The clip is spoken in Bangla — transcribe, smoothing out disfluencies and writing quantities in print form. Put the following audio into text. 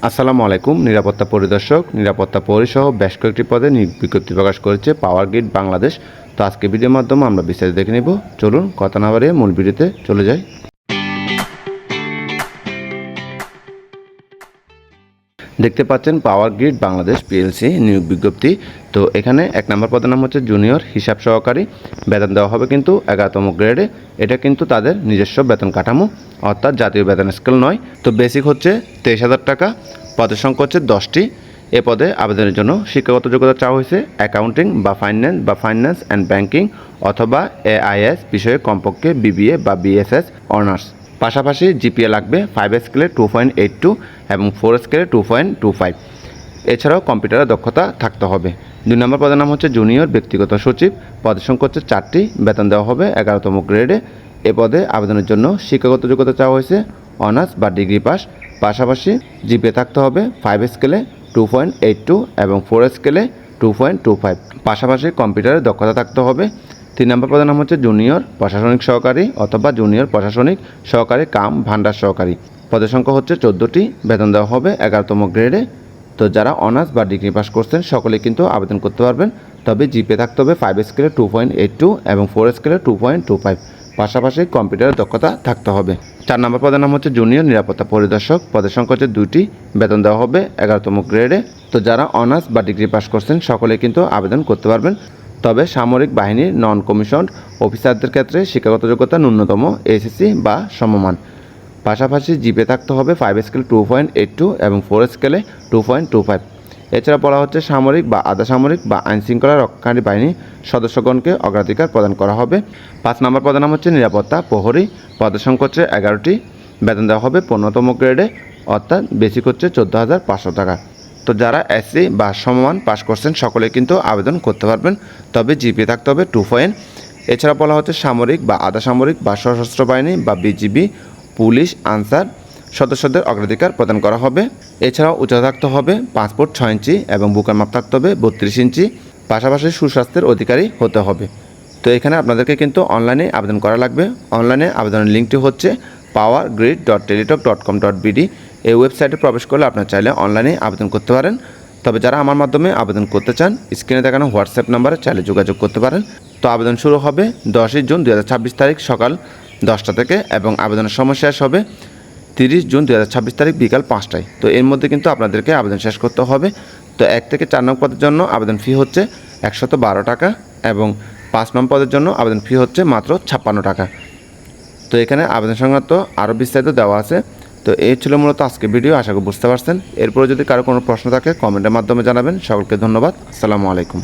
আসসালামু আলাইকুম। নিরাপত্তা পরিদর্শক, নিরাপত্তা পরিসহ বেশ কয়েকটি পদে নিয়োগ বিজ্ঞপ্তি প্রকাশ করেছে পাওয়ার গ্রিড বাংলাদেশ। তো আজকে ভিডিওর মাধ্যমে আমরা বিস্তারিত দেখে নিব। চলুন কথা না বাড়িয়ে মূল ভিডিওতে চলে যাই। দেখতে পাচ্ছেন পাওয়ার গ্রিড বাংলাদেশ পিএলসি নিয়োগ বিজ্ঞপ্তি। তো এখানে 1 নম্বর পদের নাম হচ্ছে জুনিয়র হিসাব সহকারী। বেতন দেওয়া হবে কিন্তু 11তম গ্রেডে। এটা কিন্তু তাদের নিজস্ব বেতন কাঠামো, অর্থাৎ জাতীয় বেতন স্কেল নয়। তো বেসিক হচ্ছে 23,000 টাকা। পদের সংখ্যা হচ্ছে 10টি। এ পদে আবেদনের জন্য শিক্ষাগত যোগ্যতা চাওয়া হয়েছে অ্যাকাউন্টিং বা ফাইন্যান্স অ্যান্ড ব্যাংকিং অথবা এআইএস বিষয়ে কমপক্ষে বিবিএ বা বিএসএস অনার্স। পাশাপাশি জিপিএ লাগবে 5 স্কেলে 2.82 এবং 4 স্কেলে 2.25। এছাড়াও কম্পিউটারের দক্ষতা থাকতে হবে। 2 নম্বর পদের নাম হচ্ছে জুনিয়র ব্যক্তিগত সচিব। পদের সংখ্যা হচ্ছে 4টি। বেতন দেওয়া হবে 11তম গ্রেডে। এ পদে আবেদনের জন্য শিক্ষাগত যোগ্যতা চাওয়া হয়েছে অনার্স বা ডিগ্রি পাস। পাশাপাশি জিপিএ থাকতে হবে 5 স্কেলে 2.82 এবং 4 স্কেলে 2.25। পাশাপাশি কম্পিউটারের দক্ষতা থাকতে হবে। 3 নম্বর পদের নাম হচ্ছে জুনিয়র প্রশাসনিক সহকারী অথবা জুনিয়র প্রশাসনিক সহকারী কাম ভান্ডার সহকারী। পদের সংখ্যা হচ্ছে 14টি। বেতন দেওয়া হবে 11তম গ্রেডে। তো যারা অনার্স বা ডিগ্রি পাস করছেন সকলে কিন্তু আবেদন করতে পারবেন। তবে জিপিএ থাকতে হবে 5 স্কেলে 2.82 এবং 4 স্কেলে 2.25। পাশাপাশি কম্পিউটারের দক্ষতা থাকতে হবে। 4 নম্বর পদের নাম হচ্ছে জুনিয়র নিরাপত্তা পরিদর্শক। পদের সংখ্যা হচ্ছে 2টি। বেতন দেওয়া হবে 11তম গ্রেডে। তো যারা অনার্স বা ডিগ্রি পাস করছেন সকলে কিন্তু আবেদন করতে পারবেন। তবে সামরিক বাহিনীর নন কমিশনড অফিসারদের ক্ষেত্রে শিক্ষাগত যোগ্যতা ন্যূনতম এসএসসি বা সমমান। পাশাপাশি জিপিএ থাকতে হবে 5 স্কেলে 2.82 এবং 4 স্কেলে 2.25। এছাড়া বলা হচ্ছে সামরিক বা আধা সামরিক বা আইনশৃঙ্খলা রক্ষাকারী বাহিনীর সদস্যগণকে অগ্রাধিকার প্রদান করা হবে। 5 নম্বর পদের নাম হচ্ছে নিরাপত্তা প্রহরী। পদের সংখ্যা হচ্ছে 11টি। বেতন দেওয়া হবে 15তম গ্রেডে, অর্থাৎ বেসিক হচ্ছে 14,500 টাকা। তো যারা এসসি বা সমমান পাস করছেন সকলে কিন্তু আবেদন করতে পারবেন। তবে জিপিএ থাকতে হবে 2. এছাড়া বলা হচ্ছে সামরিক বা আধা সামরিক বা সশস্ত্র বাহিনী বা বিজিবি, পুলিশ, আনসার সদস্যদের অগ্রাধিকার প্রদান করা হবে। এছাড়াও উচ্চতা থাকতে হবে 5 ফুট 6 ইঞ্চি এবং বুকের মাপ থাকতে হবে 32 ইঞ্চি। পাশাপাশি সুস্বাস্থ্যের অধিকারী হতে হবে। তো এখানে আপনাদেরকে কিন্তু অনলাইনে আবেদন করা লাগবে। অনলাইনে আবেদনের লিঙ্কটি হচ্ছে powergrid.teletalk.com.bd। এই ওয়েবসাইটে প্রবেশ করলে আপনারা চাইলে অনলাইনে আবেদন করতে পারেন। তবে যারা আমার মাধ্যমে আবেদন করতে চান স্ক্রিনে দেখানো হোয়াটসঅ্যাপ নাম্বারে চাইলে যোগাযোগ করতে পারেন। তো আবেদন শুরু হবে 10 জুন 2026 তারিখ সকাল 10টা থেকে এবং আবেদনের সময় শেষ হবে 30 জুন 2026 তারিখ বিকাল 5টায়। তো এর মধ্যে কিন্তু আপনাদেরকে আবেদন শেষ করতে হবে। তো 1 থেকে 4 নং পদের জন্য আবেদন ফি হচ্ছে 112 টাকা এবং 5 নং পদের জন্য আবেদন ফি হচ্ছে মাত্র 56 টাকা। তো এখানে আবেদন সংক্রান্ত আরও বিস্তারিত দেওয়া আছে। তো এই ছিল মূলত আজকে ভিডিও। আশা করি বুঝতে পারছেন। এরপরে যদি কারো কোনো প্রশ্ন থাকে কমেন্টের মাধ্যমে জানাবেন। সকলকে ধন্যবাদ। আসসালামু আলাইকুম।